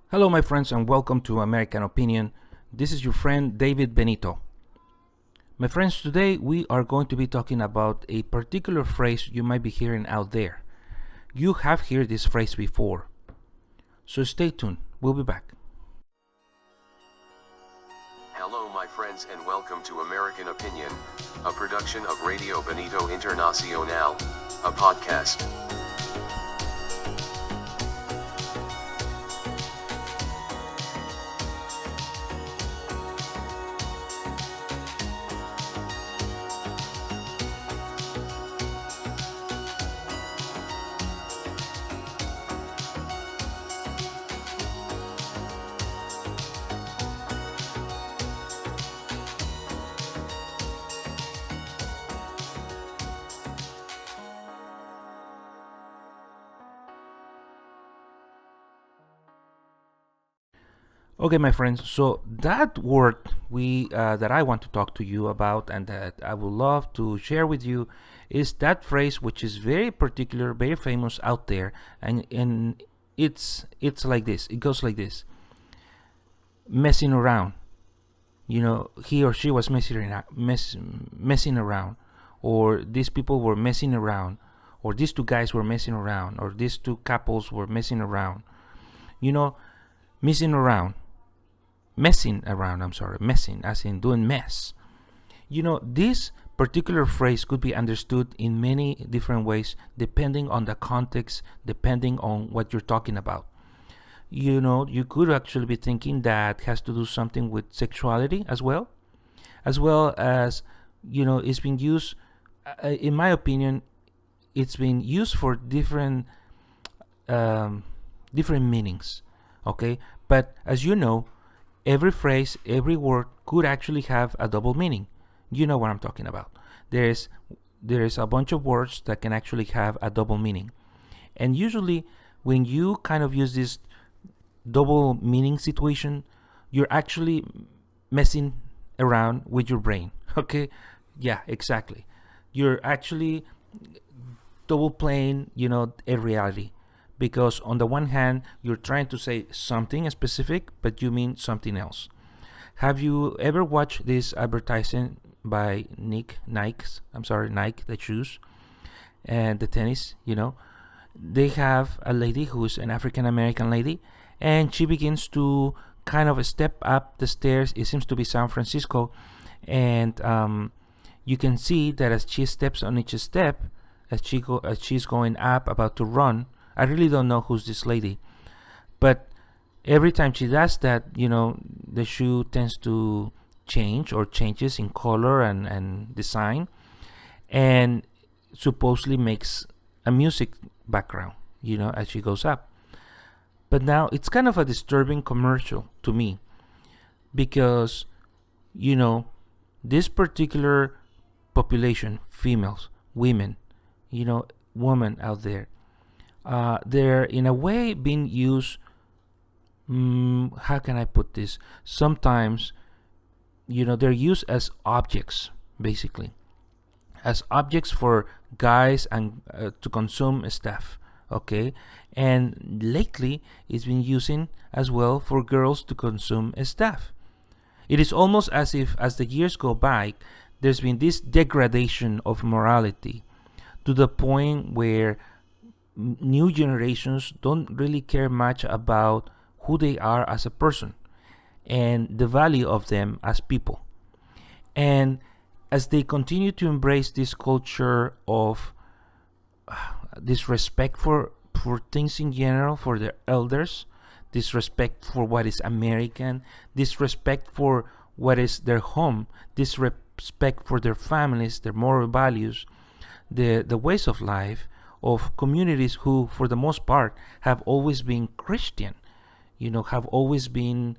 Hello, my friends, and welcome to American Opinion. This is your friend David Benito. My friends, today we are going to be talking about a particular phrase you might be hearing out there. You have heard this phrase before. So stay tuned. We'll be back. Hello, my friends, and welcome to American Opinion, a production of Radio Benito Internacional, a podcast. Okay, my friends, so that word that I want to talk to you about and that I would love to share with you is that phrase which is very particular, very famous out there, and it's like this. It goes like this: messing around. You know, he or she was messing around, or these people were messing around, or these two guys were messing around, or these two couples were messing around. You know, messing around. Messing as in doing mess. You know, this particular phrase could be understood in many different ways depending on the context, depending on what you're talking about. You know, you could actually be thinking that has to do something with sexuality as well as, you know, it's been used, in my opinion, it's been used for different meanings, okay? But as you know, every phrase, every word could actually have a double meaning. You know what I'm talking about. There's a bunch of words that can actually have a double meaning. And usually when you kind of use this double meaning situation, you're actually messing around with your brain. Okay? Yeah, exactly. You're actually double playing, you know, a reality. Because on the one hand, you're trying to say something specific, but you mean something else. Have you ever watched this advertising by Nike, the shoes and the tennis, you know? They have a lady who's an African American lady, and she begins to kind of step up the stairs. It seems to be San Francisco, and you can see that as she steps on each step, as she's going up, about to run. I really don't know who's this lady, but every time she does that, you know, the shoe tends to changes in color and design, and supposedly makes a music background, you know, as she goes up. But now it's kind of a disturbing commercial to me because, you know, this particular population, females, women, you know, women out there, they're in a way being used, how can I put this? Sometimes, you know, they're used as objects, basically. As objects for guys and to consume stuff, okay? And lately, it's been using as well for girls to consume stuff. It is almost as if, as the years go by, there's been this degradation of morality to the point where new generations don't really care much about who they are as a person and the value of them as people. And as they continue to embrace this culture of this respect for things in general, for their elders, this respect for what is American, this respect for what is their home, this respect for their families, their moral values, the ways of life, of communities who, for the most part, have always been Christian, you know, have always been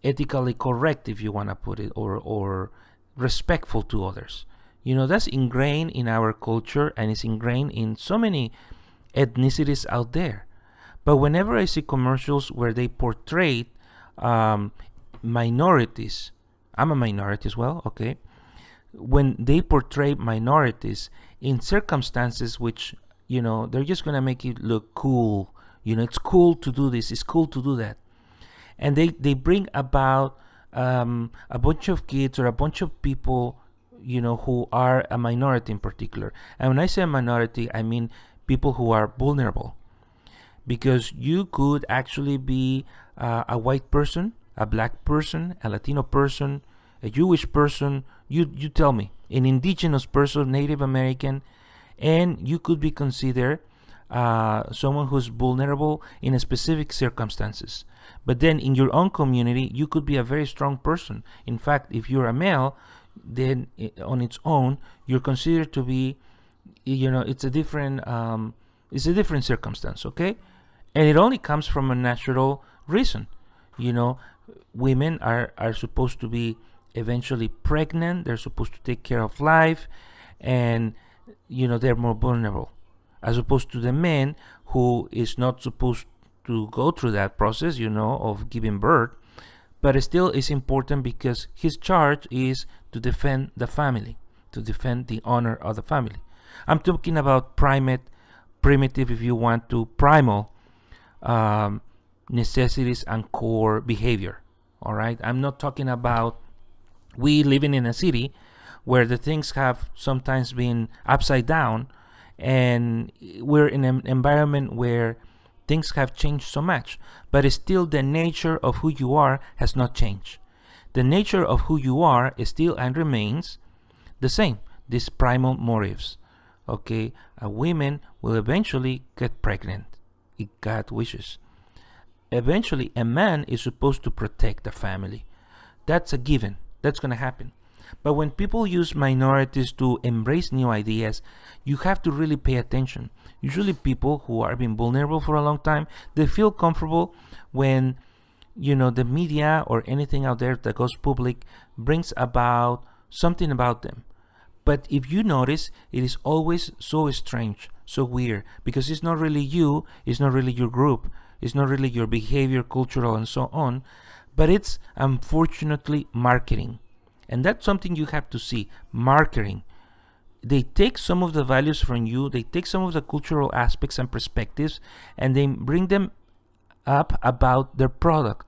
ethically correct, if you want to put it, or respectful to others. You know, that's ingrained in our culture and it's ingrained in so many ethnicities out there. But whenever I see commercials where they portray minorities, I'm a minority as well, okay? When they portray minorities in circumstances which, you know, they're just going to make it look cool, It's cool to do this, it's cool to do that. And they bring about a bunch of kids or a bunch of people, who are a minority in particular. And when I say a minority, I mean people who are vulnerable. Because you could actually be a white person, a black person, a Latino person, a Jewish person, you tell me, an indigenous person, Native American, and you could be considered someone who's vulnerable in a specific circumstances. But then in your own community, you could be a very strong person. In fact, if you're a male, then on its own, you're considered to be, it's a different circumstance, okay? And it only comes from a natural reason. Women are supposed to be eventually pregnant. They're supposed to take care of life, and they're more vulnerable, as opposed to the man who is not supposed to go through that process, of giving birth. But it still is important because his charge is to defend the family, to defend the honor of the family. I'm talking about primitive, if you want to, primal necessities and core behavior. All right, I'm not talking about we living in a city where the things have sometimes been upside down, and we're in an environment where things have changed so much, but it's still the nature of who you are has not changed. The nature of who you are is still and remains the same. These primal motives. Okay, a woman will eventually get pregnant if God wishes. Eventually, a man is supposed to protect the family. That's a given. That's going to happen. But when people use minorities to embrace new ideas, you have to really pay attention. Usually people who are being vulnerable for a long time, they feel comfortable when, the media or anything out there that goes public brings about something about them. But if you notice, it is always so strange, so weird, because it's not really you, it's not really your group, it's not really your behavior, cultural, and so on, but it's unfortunately marketing. And that's something you have to see. Marketing. They take some of the values from you, they take some of the cultural aspects and perspectives, and they bring them up about their product.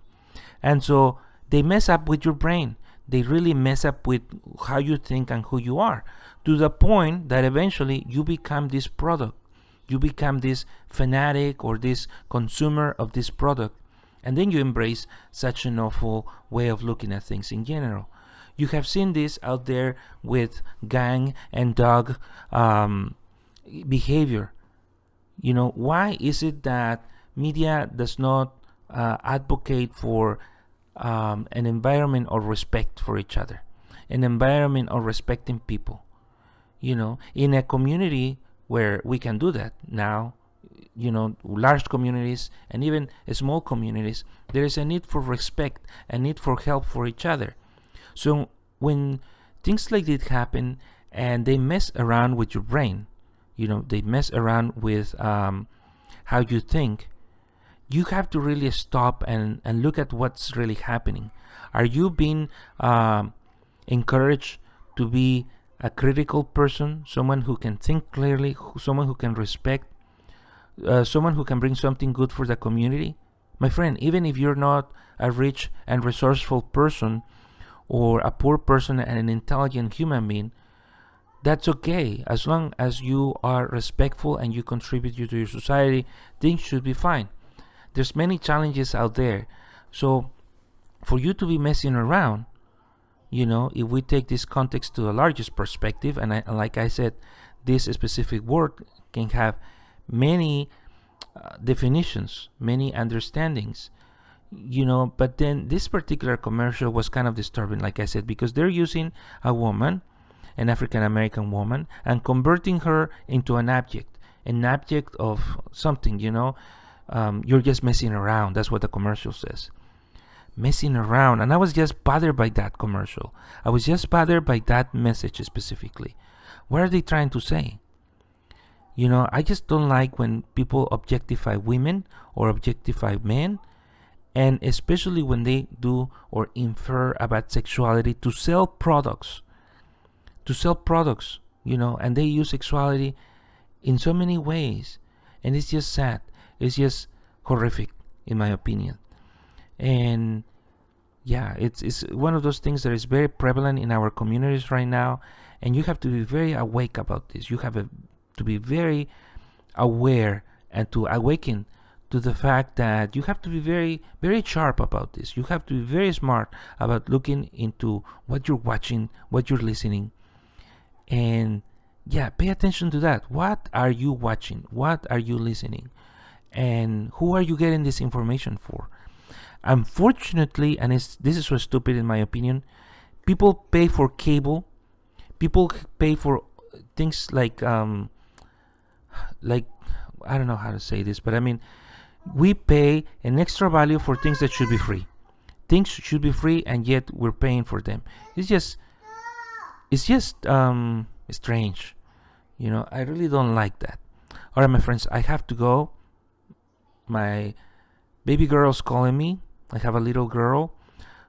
And so they mess up with your brain. They really mess up with how you think and who you are, to the point that eventually you become this product. You become this fanatic or this consumer of this product. And then you embrace such an awful way of looking at things in general. You have seen this out there with gang and dog behavior. Why is it that media does not advocate for an environment of respect for each other, an environment of respecting people? In a community where we can do that now, large communities and even small communities, there is a need for respect, a need for help for each other. So when things like this happen and they mess around with your brain, they mess around with how you think, you have to really stop and look at what's really happening. Are you being encouraged to be a critical person, someone who can think clearly, someone who can respect, someone who can bring something good for the community? My friend, even if you're not a rich and resourceful person, or a poor person and an intelligent human being, that's okay. As long as you are respectful and you contribute to your society, things should be fine. There's many challenges out there. So for you to be messing around, if we take this context to the largest perspective, and like I said, this specific word can have many definitions, many understandings. But then this particular commercial was kind of disturbing, like I said, because they're using a woman, an African American woman, and converting her into an object of something. You're just messing around. That's what the commercial says. Messing around. And I was just bothered by that commercial. I was just bothered by that message specifically. What are they trying to say? I just don't like when people objectify women or objectify men, and especially when they do or infer about sexuality to sell products, and they use sexuality in so many ways, and it's just sad. It's just horrific, in my opinion. And yeah, it's one of those things that is very prevalent in our communities right now, and you have to be very awake about this. You have to be very aware and to awaken to the fact that you have to be very, very sharp about this. You have to be very smart about looking into what you're watching, what you're listening, and yeah, pay attention to that. What are you watching? What are you listening? And who are you getting this information for? Unfortunately, and this is so stupid in my opinion, people pay for cable. People pay for things like I don't know how to say this, but I mean, we pay an extra value for things that should be free. Things should be free, and yet we're paying for them. It's just strange. I really don't like that. All right, my friends, I have to go. My baby girl's calling me. I have a little girl,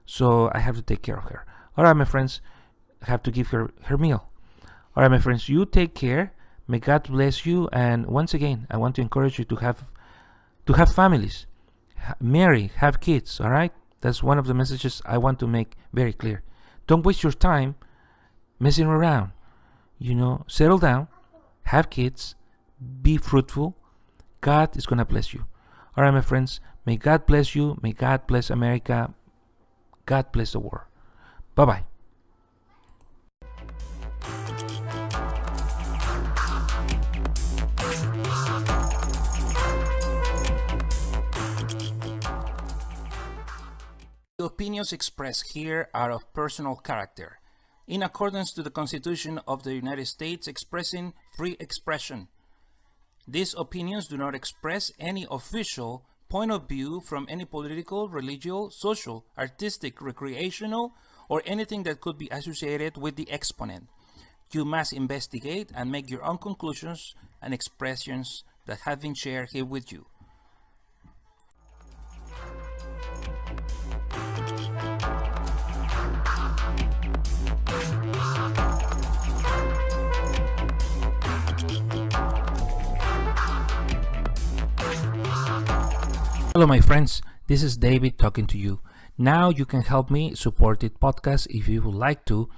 so I have to take care of her. All right, my friends, I have to give her meal. All right, my friends, you take care. May God bless you. And once again, I want to encourage you to have families, marry, have kids. All right, that's one of the messages I want to make very clear. Don't waste your time messing around. Settle down, have kids, be fruitful. God is gonna bless you. All right, my friends, may God bless you. May God bless America. God bless the world. Bye-bye. The opinions expressed here are of personal character, in accordance to the Constitution of the United States, expressing free expression. These opinions do not express any official point of view from any political, religious, social, artistic, recreational, or anything that could be associated with the exponent. You must investigate and make your own conclusions and expressions that have been shared here with you. Hello, my friends. This is David talking to you. Now you can help me support this podcast if you would like to.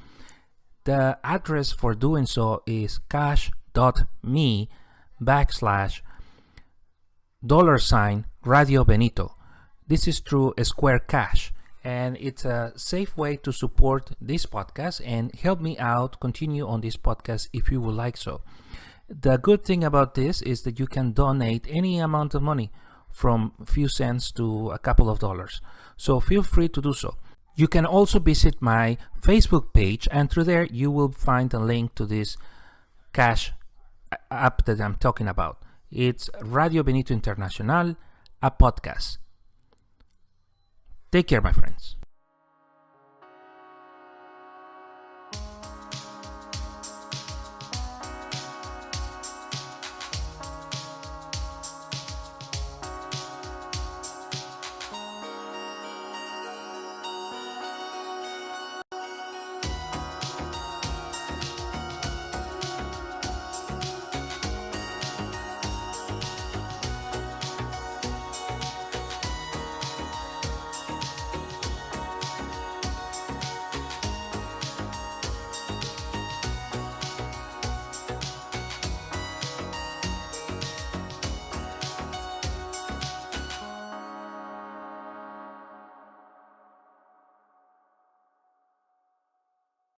The address for doing so is cash.me/$Radio Benito. This is through Square Cash, and it's a safe way to support this podcast and help me out continue on this podcast if you would like so. The good thing about this is that you can donate any amount of money, from a few cents to a couple of dollars. So feel free to do so. You can also visit my Facebook page, and through there you will find a link to this cash app that I'm talking about. It's Radio Benito Internacional, a podcast. Take care, my friends.